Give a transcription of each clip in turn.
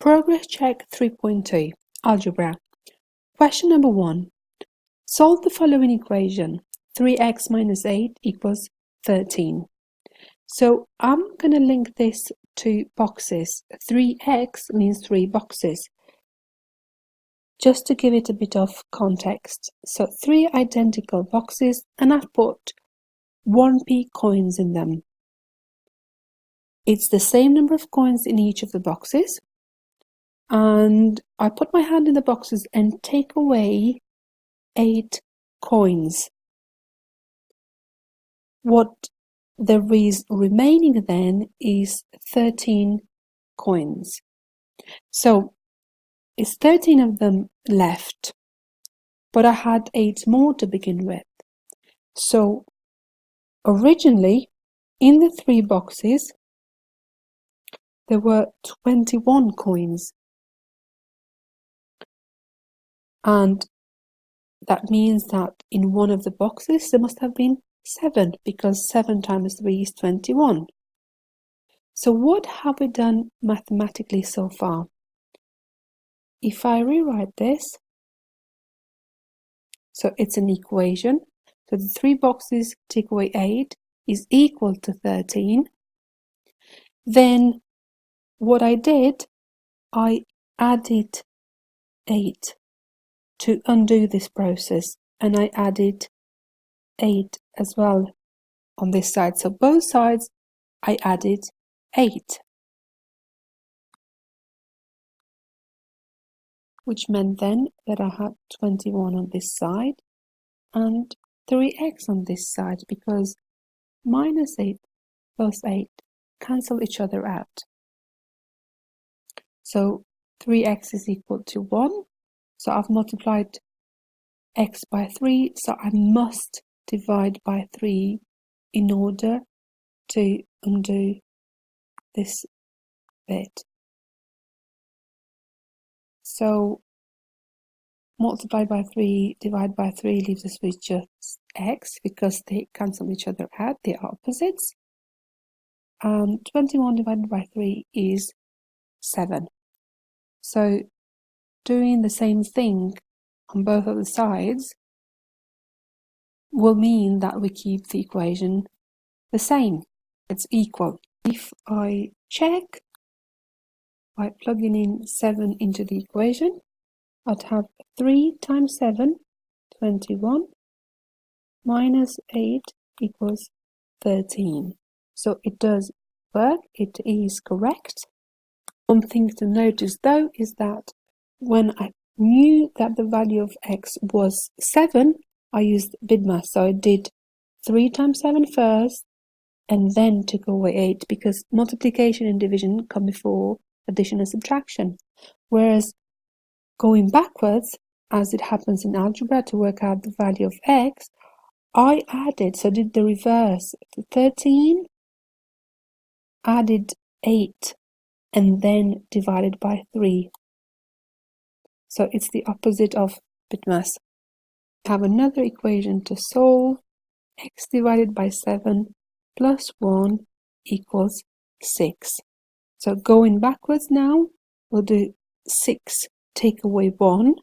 Progress check 3.2 Algebra. Question number 1. Solve the following equation. 3x minus 8 equals 13. So I'm going to link this to boxes. 3x means 3 boxes. Just to give it a bit of context. So 3 identical boxes, and I've put 1p coins in them. It's the same number of coins in each of the boxes. And I put my hand in the boxes and take away 8 coins. What there is remaining then is 13 coins. So it's 13 of them left, but I had 8 more to begin with. So originally in the 3 boxes there were 21 coins. And that means that in one of the boxes there must have been 7, because 7 times 3 is 21. So what have we done mathematically so far? If I rewrite this, so it's an equation. So the 3 boxes take away 8 is equal to 13. Then what I did, I added 8 to undo this process, and I added 8 as well on this side. So both sides I added 8, which meant then that I had 21 on this side and 3x on this side, because minus 8 plus 8 cancel each other out. So 3x is equal to 1. So I've multiplied x by 3, so I must divide by 3 in order to undo this bit. So multiply by 3, divide by 3 leaves us with just x, because they cancel each other out, they are opposites. 21 divided by 3 is 7. So doing the same thing on both of the sides will mean that we keep the equation the same. It's equal. If I check by plugging in 7 into the equation, I'd have 3 times 7, 21, minus 8 equals 13. So it does work, it is correct. One thing to notice though is that when I knew that the value of x was 7, I used BIDMAS. So I did 3 times 7 first and then took away 8, because multiplication and division come before addition and subtraction. Whereas going backwards, as it happens in algebra, to work out the value of x, I added, so did the reverse. 13, added 8, and then divided by 3. So it's the opposite of BIDMAS. Have another equation to solve. X divided by 7 plus 1 equals 6. So going backwards now, we'll do 6 take away 1.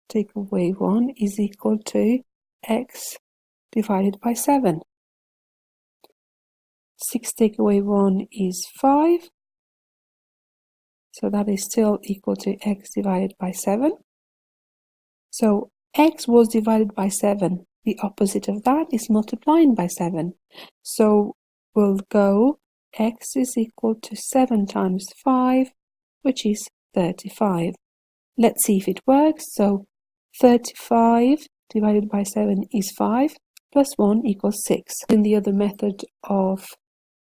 Take away 1 is equal to x divided by 7. 6 take away 1 is 5. So that is still equal to x divided by 7. So x was divided by 7. The opposite of that is multiplying by 7. So we'll go x is equal to 7 times 5, which is 35. Let's see if it works. So 35 divided by 7 is 5, plus 1 equals 6. In the other method of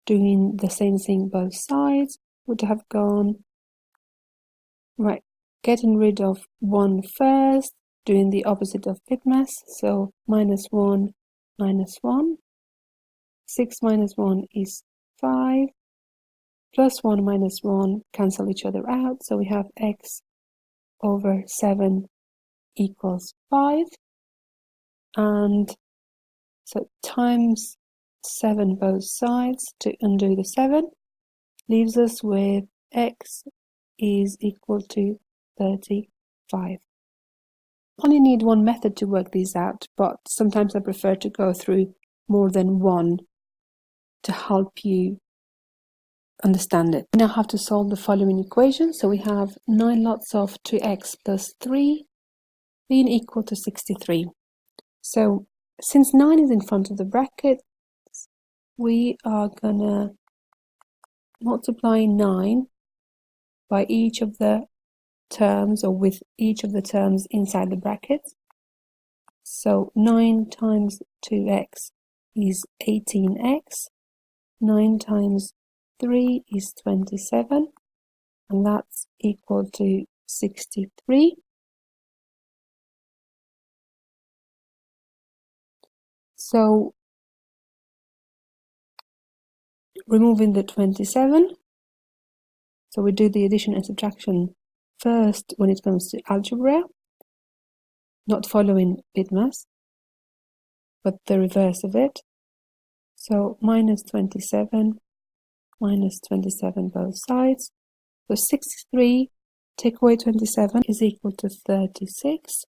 doing the same thing both sides would have gone, right, getting rid of 1 first, doing the opposite of BIDMAS, so minus 1, 6 minus 1 is 5, plus 1 minus 1 cancel each other out, so we have x over 7 equals 5, and so times 7 both sides to undo the 7 leaves us with x is equal to 35. Only need one method to work these out, but sometimes I prefer to go through more than one to help you understand it. We now have to solve the following equation. So we have 9 lots of 2x plus 3 being equal to 63. So since 9 is in front of the bracket, we are gonna multiply 9 by each of the terms, or with each of the terms inside the brackets. So 9 times 2x is 18x, 9 times 3 is 27, and that's equal to 63. So removing the 27, so we do the addition and subtraction first when it comes to algebra, not following BIDMAS, but the reverse of it. So minus 27 both sides. So 63 take away 27 is equal to 36.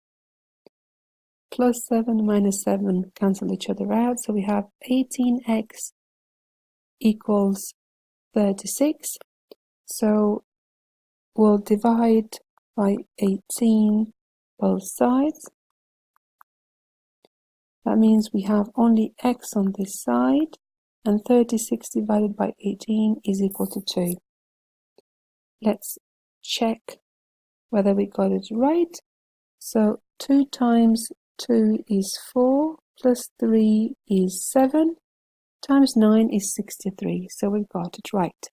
Plus 7 minus 7 cancel each other out. So we have 18x equals 36. So we'll divide by 18 both sides. That means we have only x on this side, and 36 divided by 18 is equal to 2. Let's check whether we got it right. So 2 times 2 is 4, plus 3 is 7, times 9 is 63. So we've got it right.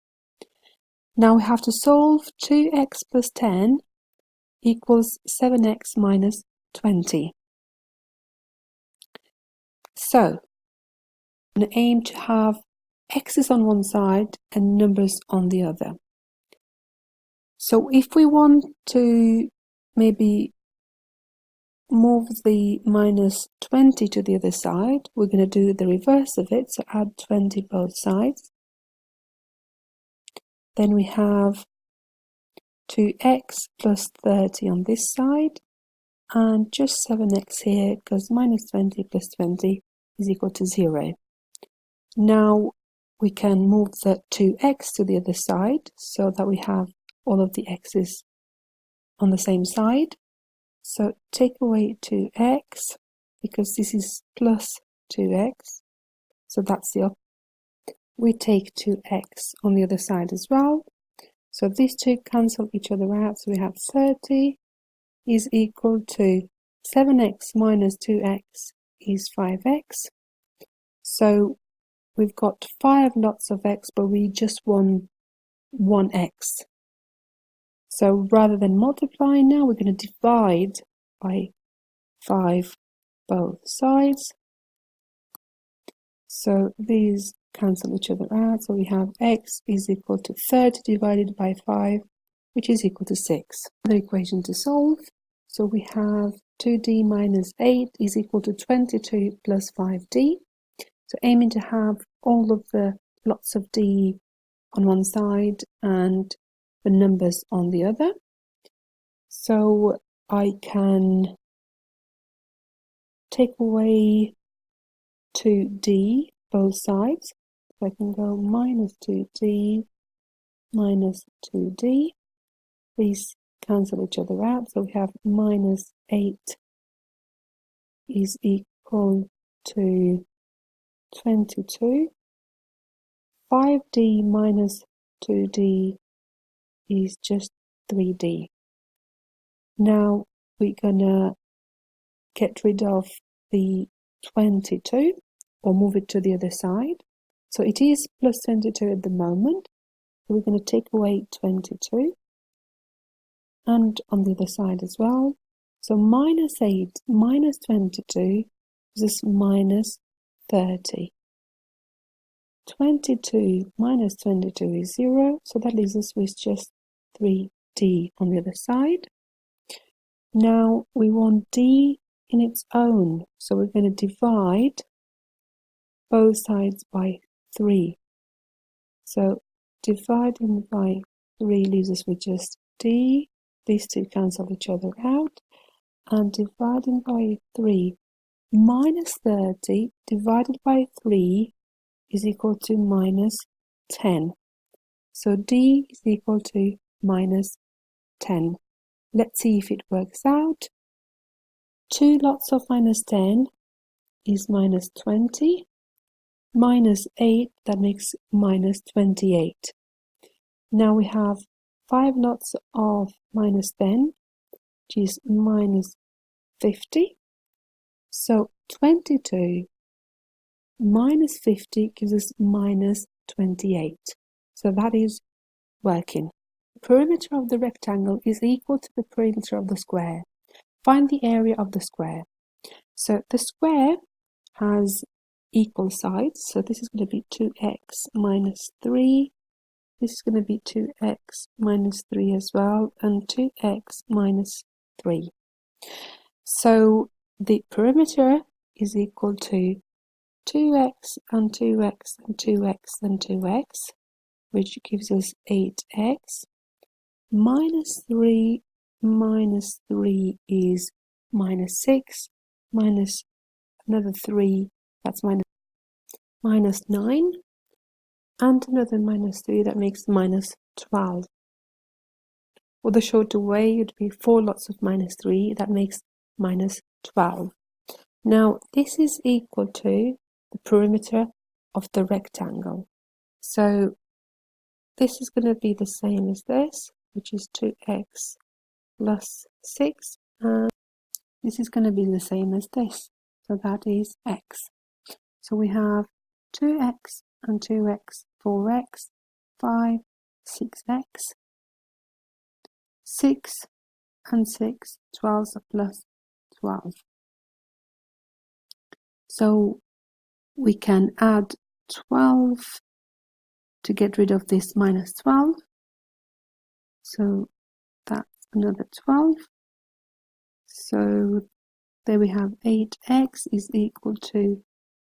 Now we have to solve 2x plus 10 equals 7x minus 20. So I'm going to aim to have x's on one side and numbers on the other. So if we want to maybe move the minus 20 to the other side, we're going to do the reverse of it, so add 20 both sides. Then we have 2x plus 30 on this side, and just 7x here, because minus 20 plus 20 is equal to 0. Now we can move the 2x to the other side, so that we have all of the x's on the same side. So take away 2x, because this is plus 2x, so that's the opposite. We take 2x on the other side as well. So these two cancel each other out, so we have 30 is equal to 7x minus 2x is 5x. So we've got 5 lots of x, but we just want 1x. So rather than multiply now, we're going to divide by 5 both sides. So these cancel each other out. So we have x is equal to 30 divided by 5, which is equal to 6. The equation to solve. So we have 2d minus 8 is equal to 22 plus 5d. So aiming to have all of the lots of d on one side and the numbers on the other. So I can take away 2d both sides. So I can go minus 2d minus 2d. These cancel each other out. So we have minus 8 is equal to 22. 5d minus 2d is just 3d. Now we're gonna get rid of the 22 or move it to the other side. So it is plus 22 at the moment. So we're going to take away 22 and on the other side as well. So minus 8 minus 22 is minus 30. 22 minus 22 is 0, so that leaves us with just 3d on the other side. Now we want d in its own, so we're going to divide both sides by 3. So dividing by 3 leaves us with just d. These two cancel each other out. And dividing by 3, minus 30 divided by 3 is equal to minus 10. So d is equal to minus 10. Let's see if it works out. 2 lots of minus 10 is minus 20. Minus 8, that makes minus 28. Now we have 5 lots of minus 10, which is minus 50. So 22 minus 50 gives us minus 28. So that is working. The perimeter of the rectangle is equal to the perimeter of the square. Find the area of the square. So the square has equal sides. So this is going to be 2x minus 3. This is going to be 2x minus 3 as well, and 2x minus 3. So the perimeter is equal to 2x and 2x and 2x and 2x, which gives us 8x. Minus 3 minus 3 is minus 6, minus another 3, that's minus 9, and another minus 3, that makes minus 12. Or the shorter way would be 4 lots of minus 3, that makes minus 12. Now this is equal to the perimeter of the rectangle. So this is going to be the same as this, which is 2x plus 6, and this is going to be the same as this, so that is x. So we have 2x and 2x, 4x, 5, 6x, 6 and 6, 12 plus 12. So we can add 12 to get rid of this minus 12. So that's another 12. So there we have 8x is equal to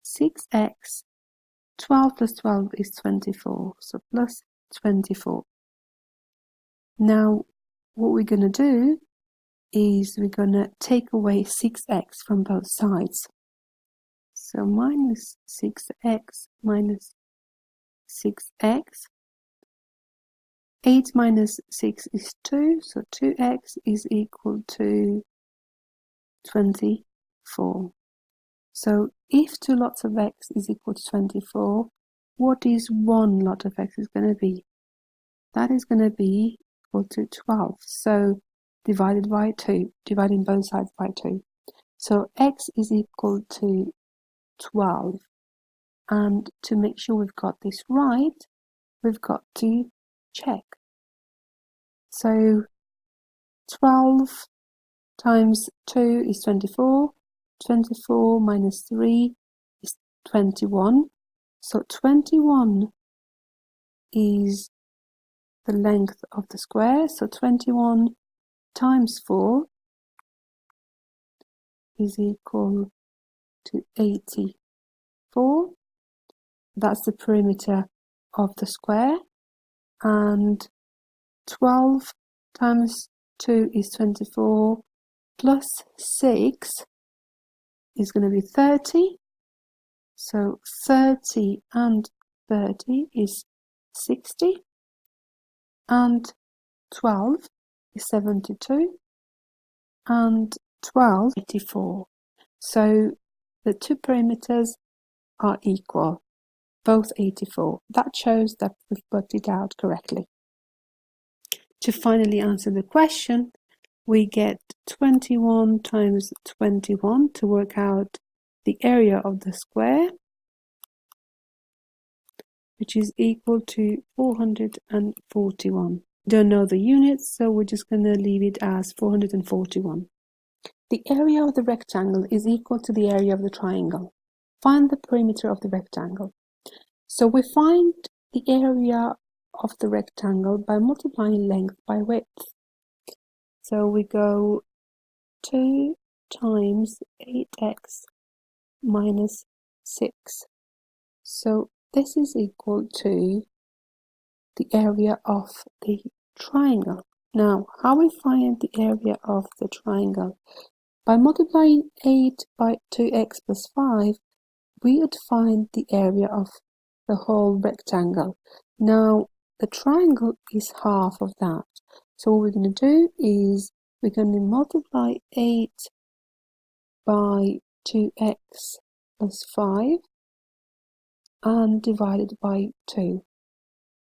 6x. 12 plus 12 is 24, so plus 24. Now what we're going to do is we're going to take away 6x from both sides. So minus 6x minus 6x. 8 minus 6 is 2, so 2x is equal to 24. So if 2 lots of x is equal to 24, what is 1 lot of x is going to be? That is going to be equal to 12. So divided by 2, dividing both sides by 2. So x is equal to 12. And to make sure we've got this right, we've got to check. So 12 times 2 is 24. 24 minus 3 is 21. So 21 is the length of the square. So 21 times 4 is equal to 84. That's the perimeter of the square. And 12 times 2 is 24, plus 6 is going to be 30. So 30 and 30 is 60. And 12 is 72. And 12 is 84. So the two perimeters are equal, both 84. That shows that we've worked it out correctly. To finally answer the question, we get 21 times 21 to work out the area of the square, which is equal to 441. Don't know the units, so we're just going to leave it as 441. The area of the rectangle is equal to the area of the triangle. Find the perimeter of the rectangle. So we find the area of the rectangle by multiplying length by width. So we go 2 times 8x minus 6. So this is equal to the area of the triangle. Now, how we find the area of the triangle? By multiplying 8 by 2x plus 5, we would find the area of the whole rectangle. Now, the triangle is half of that. So what we're going to do is we're going to multiply 8 by 2x plus 5 and divide it by 2.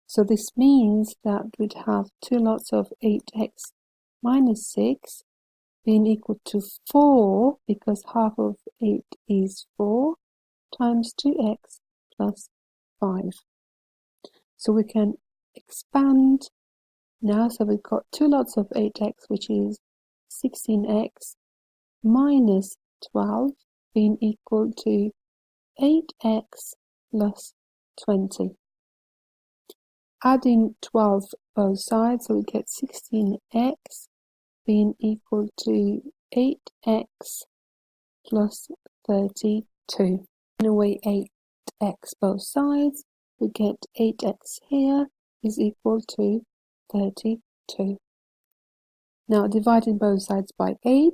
So this means that we'd have two lots of 8x minus 6 being equal to 4, because half of 8 is 4, times 2x plus 5. So we can expand now. So we've got two lots of 8x, which is 16x minus 12 being equal to 8x plus 20. Adding 12 both sides, so we get 16x being equal to 8x plus 32. Taking away 8x both sides, we get 8x here is equal to 32. Now dividing both sides by 8,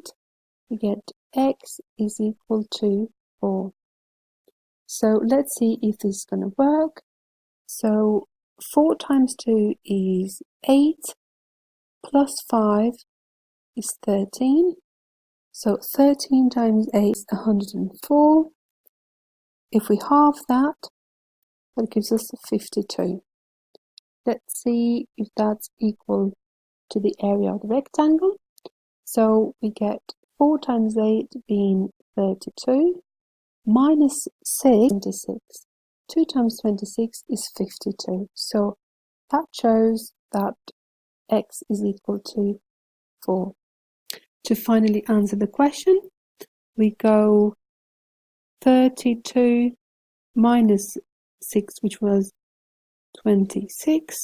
we get x is equal to 4. So let's see if this is going to work. So 4 times 2 is 8, plus 5 is 13. So 13 times 8 is 104. If we halve that, that gives us 52. Let's see if that's equal to the area of the rectangle. So we get 4 times 8 being 32, minus 6, 26. 2 times 26 is 52. So that shows that x is equal to 4. To finally answer the question, we go 32 minus 6, which was 26,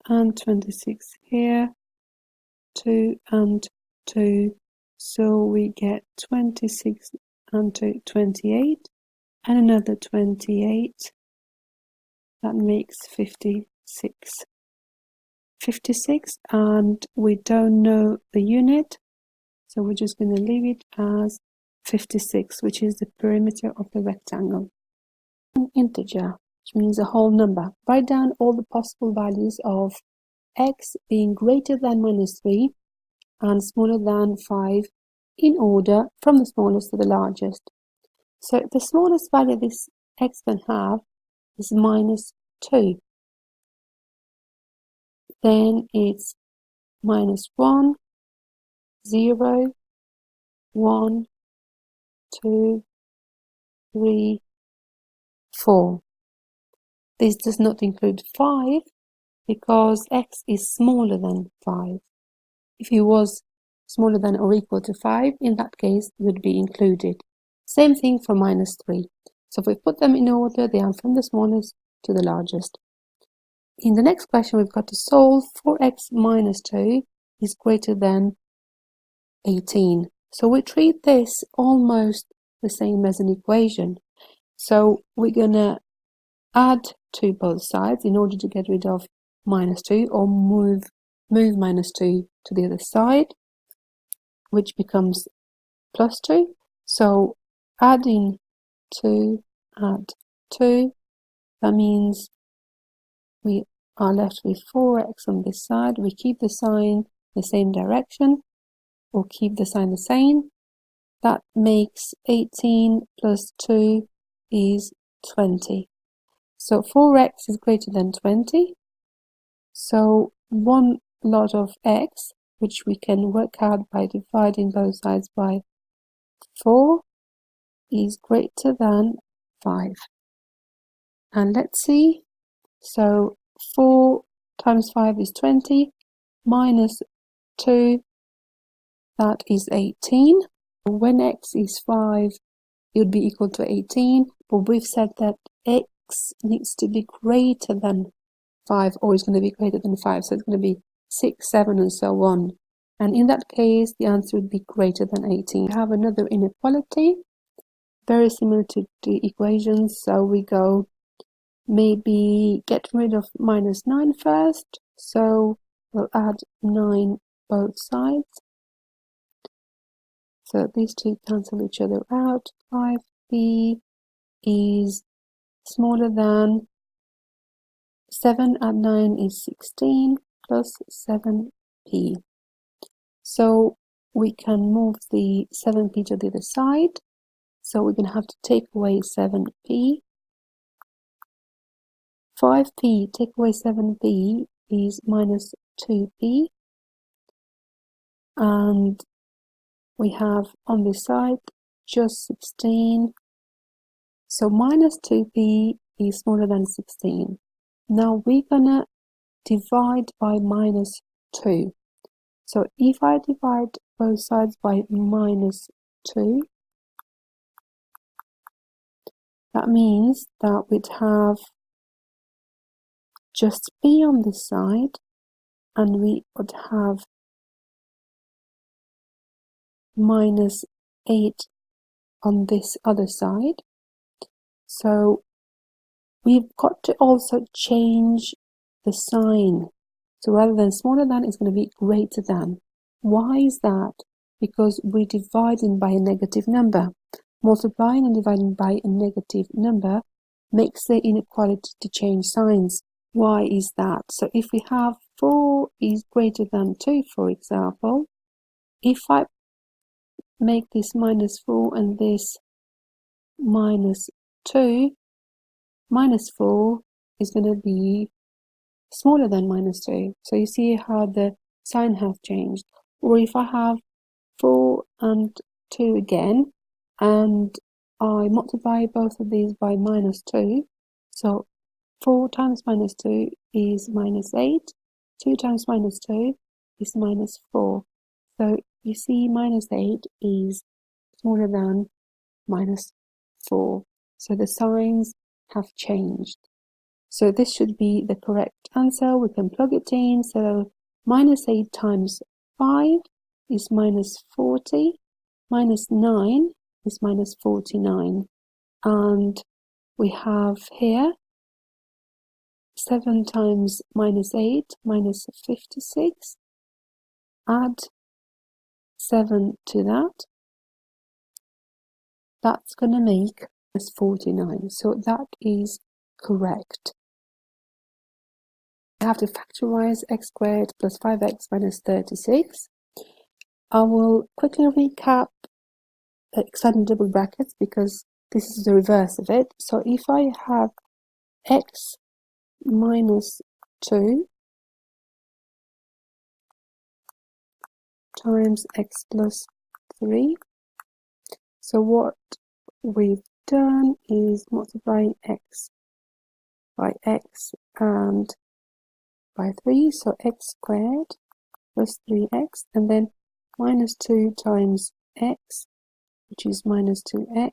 and 26 here, 2 and 2, so we get 26 and 2, 28, and another 28, that makes 56. 56, and we don't know the unit, so we're just going to leave it as 56, which is the perimeter of the rectangle. An integer, which means a whole number. Write down all the possible values of x being greater than minus 3 and smaller than 5 in order from the smallest to the largest. So the smallest value this x can have is minus 2. Then it's minus 1, 0, 1, 2, 3, 4. This does not include 5 because x is smaller than 5. If it was smaller than or equal to 5, in that case, it would be included. Same thing for minus 3. So if we put them in order, they are from the smallest to the largest. In the next question, we've got to solve 4x minus 2 is greater than 18. So we treat this almost the same as an equation. So we're going to add to both sides in order to get rid of minus 2, or move minus 2 to the other side, which becomes plus 2. So adding 2, add 2, that means we are left with 4x on this side. We keep the sign the same direction, or keep the sign the same. That makes 18 plus 2 is 20. So 4x is greater than 20. So one lot of x, which we can work out by dividing both sides by 4, is greater than 5. And let's see. So 4 times 5 is 20, minus 2, that is 18. When x is 5, it would be equal to 18, but we've said that x needs to be greater than 5, or it's going to be greater than 5, so it's going to be 6, 7, and so on. And in that case, the answer would be greater than 18. We have another inequality, very similar to the equations, so we go maybe get rid of minus 9 first. So we'll add 9 both sides. So these two cancel each other out. 5p is smaller than 7 add 9 is 16 plus 7p. So we can move the 7p to the other side. So we're going to have to take away 7p. 5p take away 7p is minus 2p. And we have on this side just 16. So minus 2p is smaller than 16. Now we're gonna divide by minus 2. So if I divide both sides by minus 2, that means that we'd have just p on this side, and we would have minus 8 on this other side. So we've got to also change the sign. So rather than smaller than, it's going to be greater than. Why is that? Because we're dividing by a negative number. Multiplying and dividing by a negative number makes the inequality to change signs. Why is that? So if we have 4 is greater than 2, for example, if I make this minus 4 and this minus 2, minus 4 is going to be smaller than minus 2. So you see how the sign has changed. Or if I have 4 and 2 again, and I multiply both of these by minus 2, so 4 times minus 2 is minus 8, 2 times minus 2 is minus 4. So you see minus 8 is smaller than minus 4. So the signs have changed. So this should be the correct answer. We can plug it in. So minus 8 times 5 is minus 40. Minus 9 is minus 49. And we have here 7 times minus 8, minus 56. Add 7 to that. That's going to make minus 49. So that is correct. We have to factorize x squared plus 5x minus 36. I will quickly recap extending double brackets because this is the reverse of it. So if I have x minus 2 times x plus 3, so what we've done is multiplying x by x and by 3, so x squared plus 3x, and then minus 2 times x, which is minus 2x,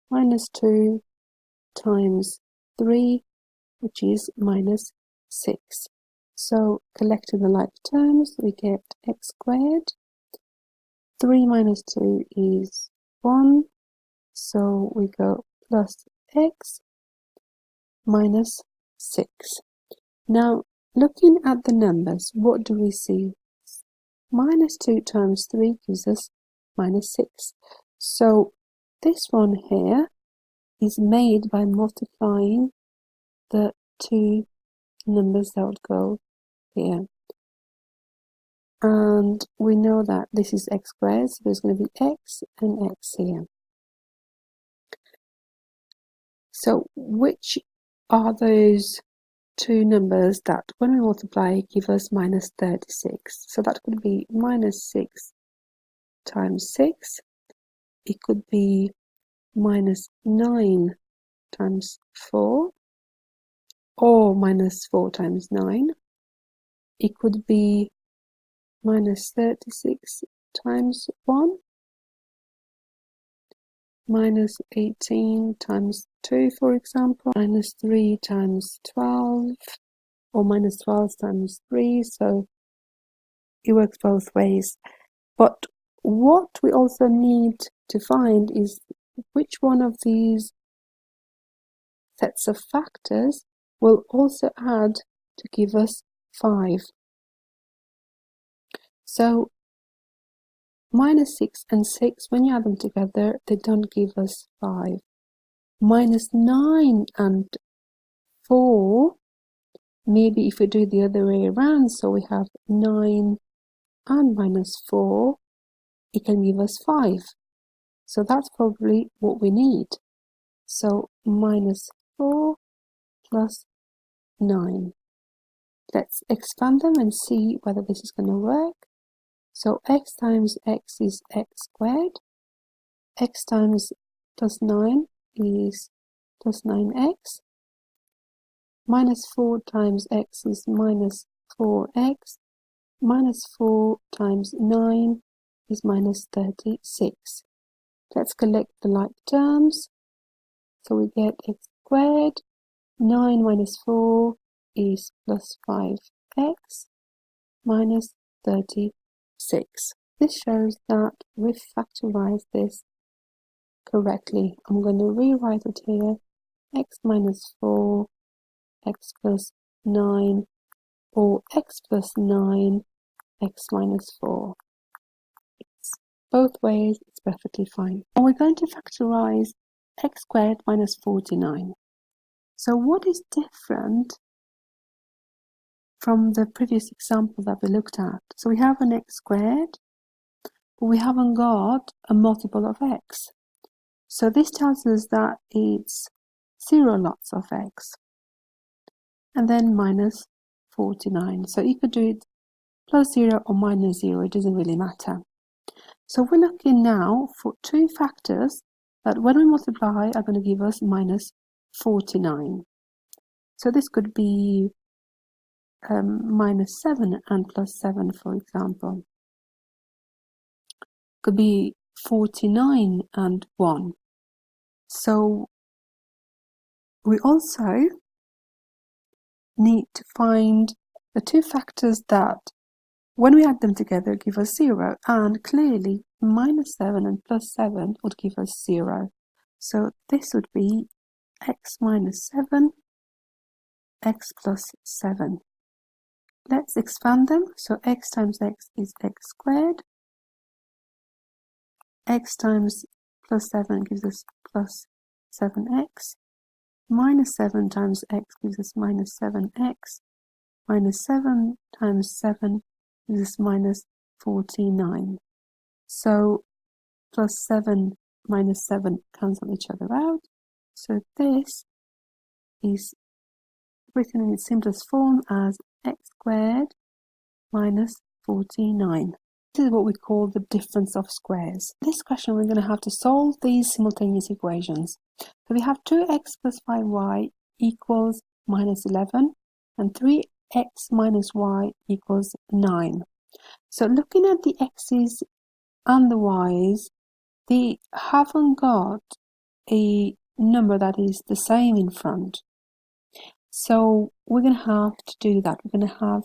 minus 2 times 3, which is minus 6. So collecting the like terms, we get x squared. 3 minus 2 is 1, so we go plus x minus 6. Now, looking at the numbers, what do we see? Minus 2 times 3 gives us minus 6. So this one here is made by multiplying the two numbers that would go here. And we know that this is x squared, so there's going to be x and x here. So which are those two numbers that when we multiply give us minus 36? So that could be minus 6 times 6. It could be minus 9 times 4, or minus 4 times 9. It could be minus 36 times 1, minus 18 times 2, for example, minus 3 times 12, or minus 12 times 3, so it works both ways. But what we also need to find is which one of these sets of factors will also add to give us 5. So minus 6 and 6, when you add them together, they don't give us 5. Minus 9 and 4, maybe if we do it the other way around, so we have 9 and minus 4, it can give us 5. So that's probably what we need. So minus 4 plus 9. Let's expand them and see whether this is going to work. So x times x is x squared. X times plus 9 is plus 9x. Minus 4 times x is minus 4x. Minus 4 times 9 is minus 36. Let's collect the like terms. So we get x squared. 9 minus 4 is plus 5x minus 36. This shows that we've factorized this correctly. I'm going to rewrite it here. X minus 4, x plus 9, or x plus 9, x minus 4. Both ways, it's perfectly fine. And we're going to factorize x squared minus 49. So what is different from the previous example that we looked at? So we have an x squared, but we haven't got a multiple of x. So this tells us that it's 0 lots of x. And then minus 49. So you could do it plus 0 or minus 0, it doesn't really matter. So we're looking now for two factors that when we multiply are going to give us minus 49. So this could be minus 7 and plus 7, for example. Could be 49 and 1. So we also need to find the two factors that when we add them together give us 0, and clearly minus 7 and plus 7 would give us 0. So this would be x minus 7, x plus 7. Let's expand them. So x times x is x squared. X times plus 7 gives us plus 7x. Minus 7 times x gives us minus 7x. Minus 7 times 7 gives us minus 49. So plus 7 minus 7 cancel each other out. So this is written in its simplest form as x squared minus 49. This is what we call the difference of squares. In this question, we're going to have to solve these simultaneous equations. So we have 2x plus 5y equals minus 11, and 3x minus y equals 9. So looking at the x's and the y's, they haven't got a number that is the same in front. So we're going to have to do that. We're going to have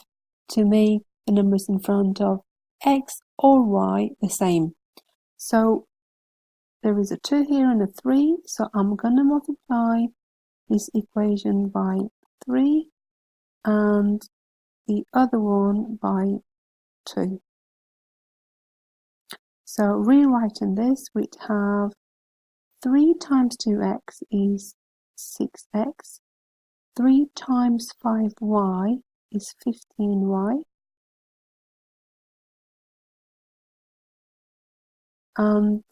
to make the numbers in front of x or y the same. So there is a 2 here and a 3. So I'm going to multiply this equation by 3 and the other one by 2. So rewriting this, we have 3 times 2x is 6x. 3 times 5y is 15y. And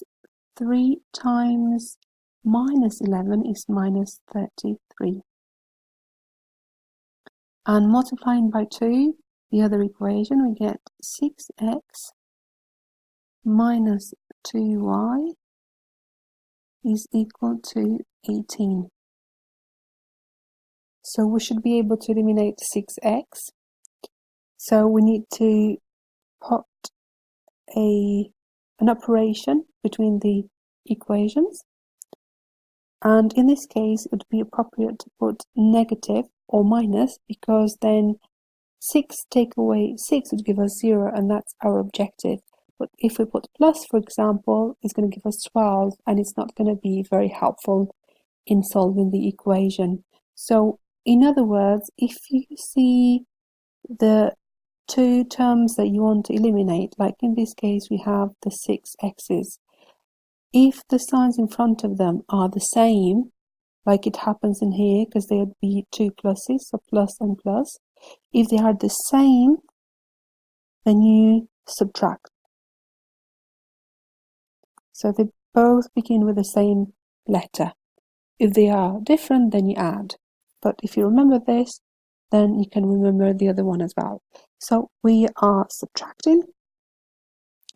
3 times minus 11 is minus 33. And multiplying by 2, the other equation, we get 6x minus 2y is equal to 18. So we should be able to eliminate 6x. So we need to put an operation between the equations. And in this case, it would be appropriate to put negative or minus, because then 6 take away 6 would give us 0, and that's our objective. But if we put plus, for example, it's going to give us 12, and it's not going to be very helpful in solving the equation. So in other words, if you see the two terms that you want to eliminate. Like in this case, we have the 6x's. If the signs in front of them are the same, like it happens in here, because there would be two pluses, so plus and plus. If they are the same, then you subtract. So they both begin with the same letter. If they are different, then you add. But if you remember this, then you can remember the other one as well. So we are subtracting.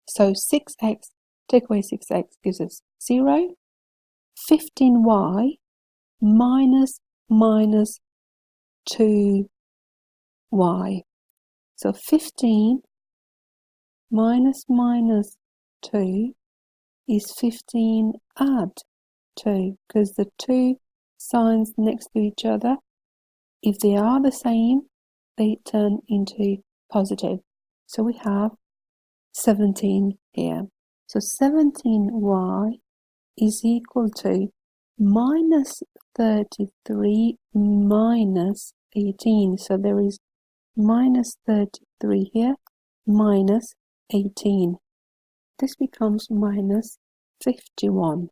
So 6x, take away 6x gives us 0. 15y minus 2y. So 15 minus 2 is 15 add 2, because the two signs next to each other, if they are the same, they turn into positive. So we have 17 here. So 17y is equal to minus 33 minus 18. So there is minus 33 here, minus 18. This becomes minus 51.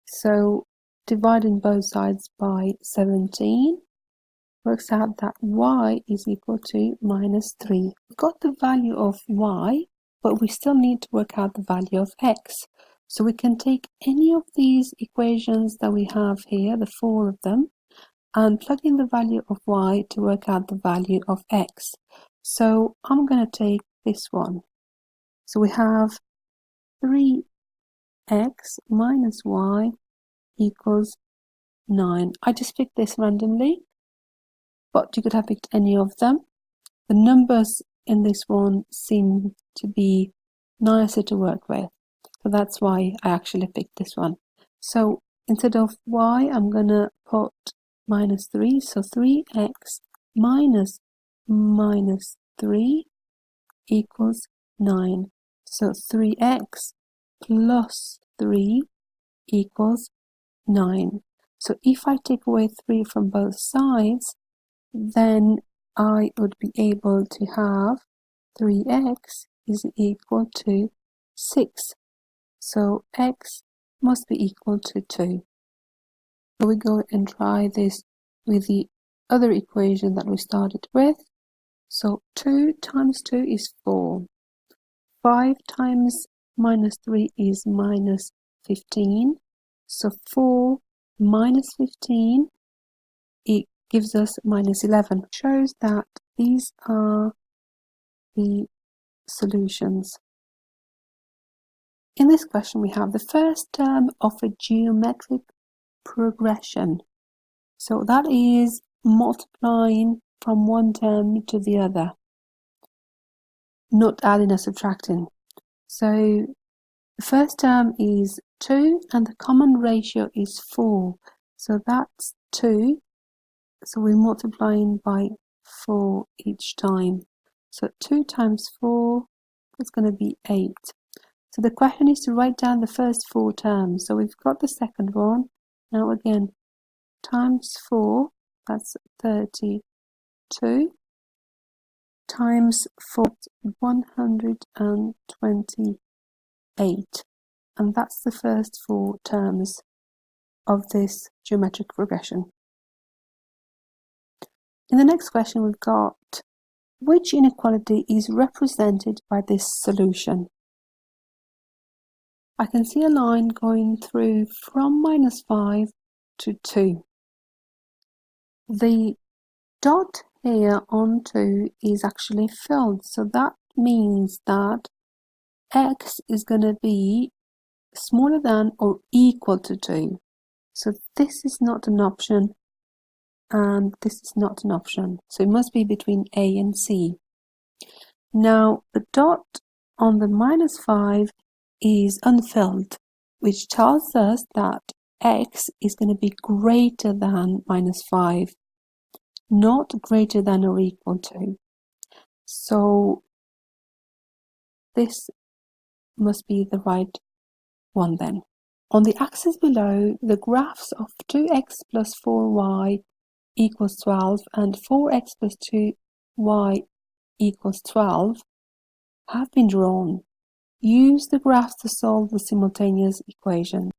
So dividing both sides by 17 works out that y is equal to minus 3. We got the value of y, but we still need to work out the value of x. So we can take any of these equations that we have here, the 4 of them, and plug in the value of y to work out the value of x. So I'm going to take this one. So we have 3x minus y equals 9. I just picked this randomly, but you could have picked any of them. The numbers in this one seem to be nicer to work with, so that's why I actually picked this one. So instead of y, I'm going to put minus 3, so 3x minus 3 equals 9. So 3x plus 3 equals 9. So if I take away 3 from both sides, then I would be able to have 3x is equal to 6. So x must be equal to 2. So we go and try this with the other equation that we started with. So 2 times 2 is 4. 5 times minus 3 is minus 15. So 4 minus 15, it gives us minus 11. Shows that these are the solutions. In this question, we have the first term of a geometric progression. So that is multiplying from one term to the other, not adding or subtracting. So the first term is 2 and the common ratio is 4. So that's 2. So we're multiplying by 4 each time. So 2 times 4 is going to be 8. So the question is to write down the first 4 terms. So we've got the second one. Now again, times 4, that's 32. Times 4, 128. And that's the first 4 terms of this geometric progression. In the next question, we've got which inequality is represented by this solution? I can see a line going through from minus 5 to 2. The dot here on 2 is actually filled, so that means that x is going to be smaller than or equal to 2. So this is not an option, and this is not an option. So it must be between A and C. Now, the dot on the minus 5 is unfilled, which tells us that x is going to be greater than minus 5, not greater than or equal to. So this must be the right one then. On the axis below, the graphs of 2x plus 4y equals 12 and 4x plus 2y equals 12 have been drawn. Use the graphs to solve the simultaneous equation.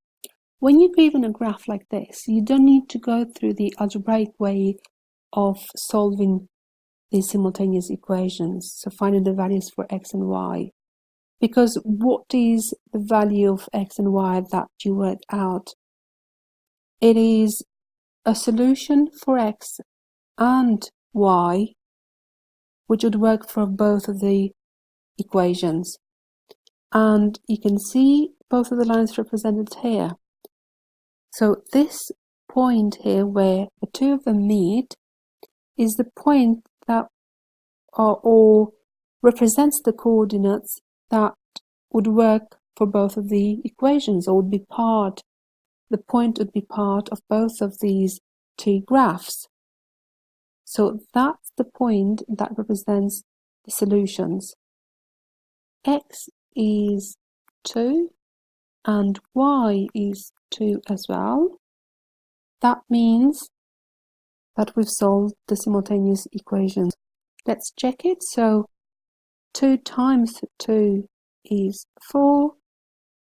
When you're given a graph like this, you don't need to go through the algebraic way of solving the simultaneous equations, so finding the values for x and y. Because what is the value of x and y that you work out? It is a solution for x and y, which would work for both of the equations. And you can see both of the lines represented here. So this point here where the two of them meet is the point that or represents the coordinates that would work for both of the equations, or would be the point would be part of both of these two graphs. So that's the point that represents the solutions. X is 2 and y is 2 as well. That means that we've solved the simultaneous equations. Let's check it. So 2 times 2 is 4,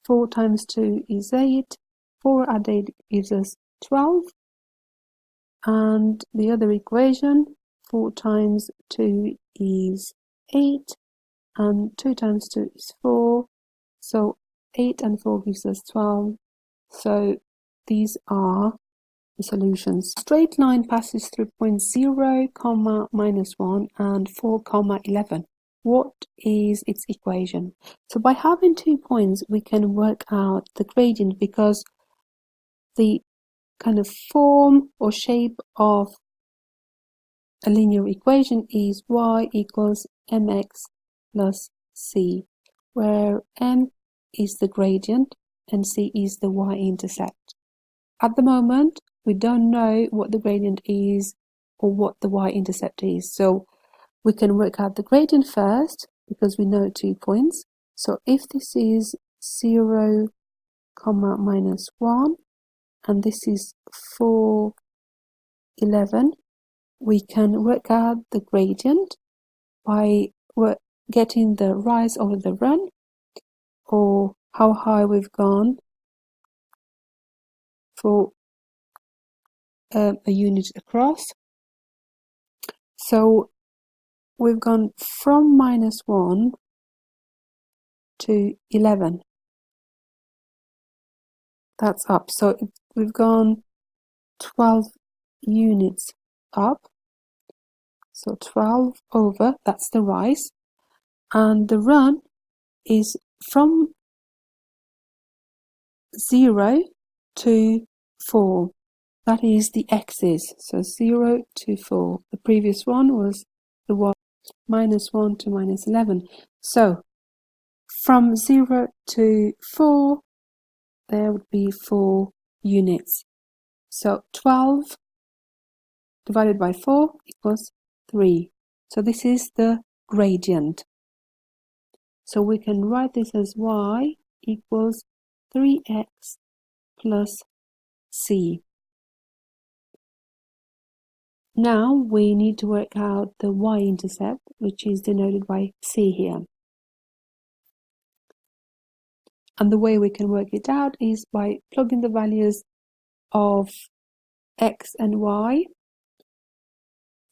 4 times 2 is 8, 4 added gives us 12, and the other equation, 4 times 2 is 8, and 2 times 2 is 4, so 8 and 4 gives us 12, so these are the solutions. Straight line passes through point 0, comma, minus 1 and 4, comma, 11. What is its equation? So by having 2 points, we can work out the gradient, because the kind of form or shape of a linear equation is y equals mx plus c, where m is the gradient and c is the y-intercept. At the moment, we don't know what the gradient is or what the y-intercept is, so we can work out the gradient first because we know 2 points. So if this is 0, comma, minus 1 and this is 4, 11, we can work out the gradient by getting the rise over the run, or how high we've gone for a unit across. So we've gone from minus 1 to 11. That's up. So we've gone 12 units up. So 12 over, that's the rise. And the run is from 0 to 4. That is the x's. So 0 to 4. The previous one was the y, minus 1 to minus 11. So from 0 to 4, there would be 4 units. So 12 divided by 4 equals 3. So this is the gradient. So we can write this as y equals 3x plus c. Now we need to work out the y-intercept, which is denoted by c here. And the way we can work it out is by plugging the values of x and y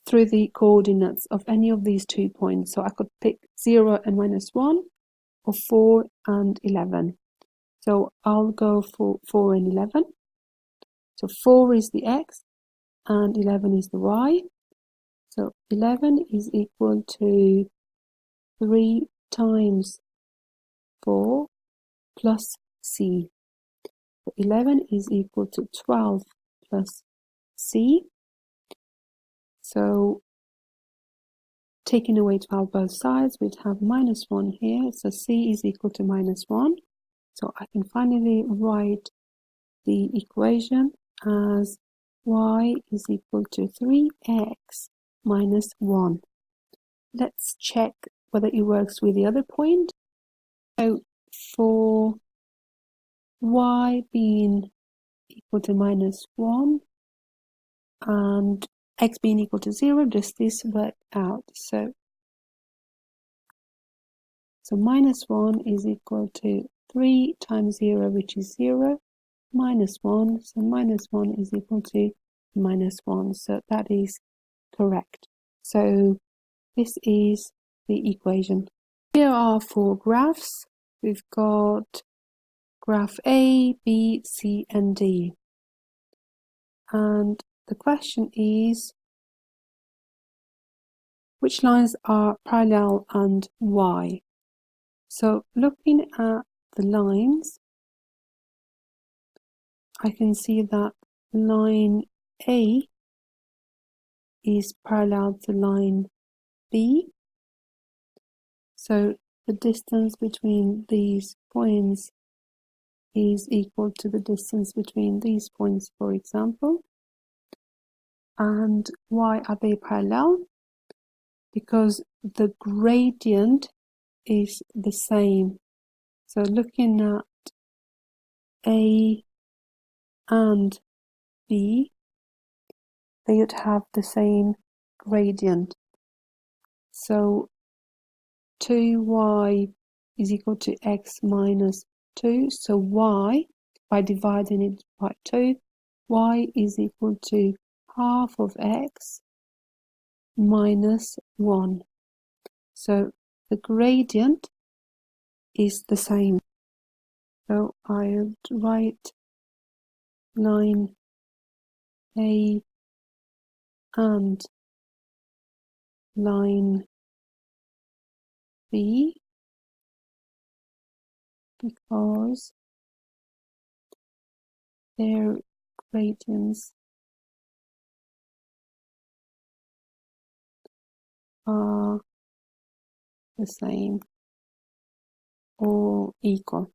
through the coordinates of any of these 2 points. So I could pick 0 and minus 1, or 4 and 11. So I'll go for 4 and 11. So 4 is the x and 11 is the y. So 11 is equal to 3 times 4 plus c. So 11 is equal to 12 plus c. So taking away 12 both sides, we'd have minus 1 here. So c is equal to minus 1. So I can finally write the equation as y is equal to 3x minus 1. Let's check whether it works with the other point. So for y being equal to minus 1 and x being equal to 0, does this work out? So minus 1 is equal to 3 times 0, which is 0, minus 1. So minus 1 is equal to minus 1. So that is correct. So this is the equation. Here are 4 graphs. We've got graph A, B, C, and D. And the question is, which lines are parallel and why? So looking at the lines, I can see that line A is parallel to line B. So the distance between these points is equal to the distance between these points, for example. And why are they parallel? Because the gradient is the same. So looking at A and B, they would have the same gradient. So 2y is equal to x minus 2. So y, by dividing it by 2, y is equal to half of x minus 1. So the gradient is the same. So I would write line A and line B because their gradients are the same or equal.